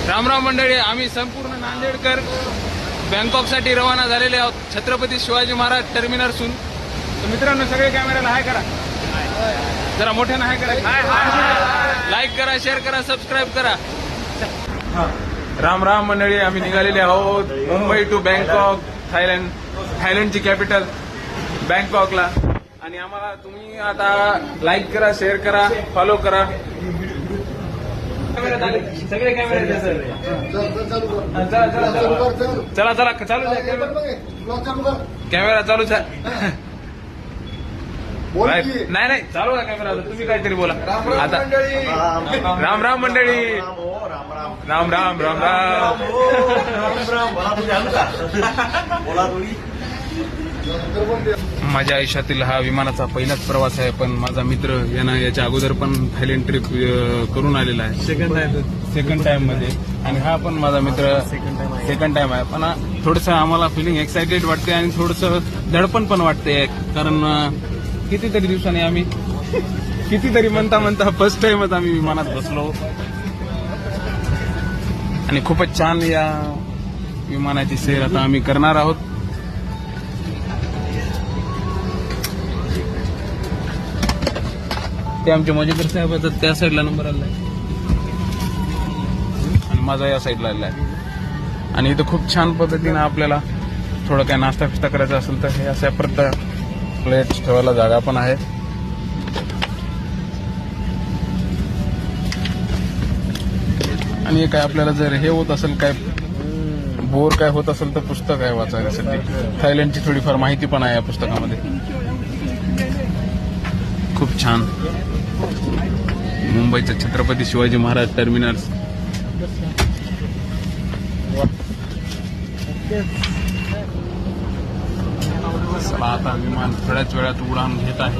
रामराम मंडळी, आम्ही संपूर्ण नांदेडकर बँकॉकसाठी रवाना झालेले आहोत छत्रपती शिवाजी महाराज टर्मिनलसून. तर मित्रांनो, सगळे कॅमेऱ्याला हाय करा, जरा मोठ्यानं हाय करा, लाईक करा, शेअर करा, सबस्क्राईब करा. राम राम मंडळी, आम्ही निघालेले आहोत मुंबई टू बँकॉक, थायलंडची कॅपिटल बँकॉकला. आणि आम्हाला तुम्ही आता लाईक करा, शेअर करा, फॉलो करा. सगळे कॅमेरे चला चला चालू आहे, कॅमेरा चालूच आहे. नाही नाही चालू आहे कॅमेरा, तुम्ही काहीतरी बोला आता. राम राम मंडळी, राम राम राम राम. माझ्या आयुष्यातील हा विमानाचा पहिलाच प्रवास आहे, पण माझा मित्र यानं याच्या अगोदर पण थायलंड ट्रिप करून आलेला आहे, सेकंड टाइम मध्ये. आणि हा पण माझा मित्र सेकंड टाइम आहे. पण थोडंसं आम्हाला फिलिंग एक्साइटेड वाटते आणि थोडंसं दडपण पण वाटते, कारण कितीतरी दिवसांनी आम्ही कितीतरी म्हणता फर्स्ट टाइमच आम्ही विमानात बसलो. आणि खूपच छान या विमानाची सैर आता आम्ही करणार आहोत. ते आमचे मजेकर साहेब आहेत, त्या साईडला नंबर आलाय आणि माझा या साईडला आलाय. आणि इथं खूप छान पद्धतीनं आपल्याला थोडं काय नाश्ता फिस्ता करायचा असेल तर हे अशा प्रकार प्लेट्स ठेवायला जागा पण आहे. आणि काय आपल्याला जर हे होत असेल, काय बोर काय होत असेल तर पुस्तक आहे वाचायसाठी. थायलंडची थोडीफार माहिती पण आहे या पुस्तकामध्ये. खूप छान मुंबईचं छत्रपती शिवाजी महाराज टर्मिनल. चला आता विमान थोड्याच वेळात उडान घेत आहे.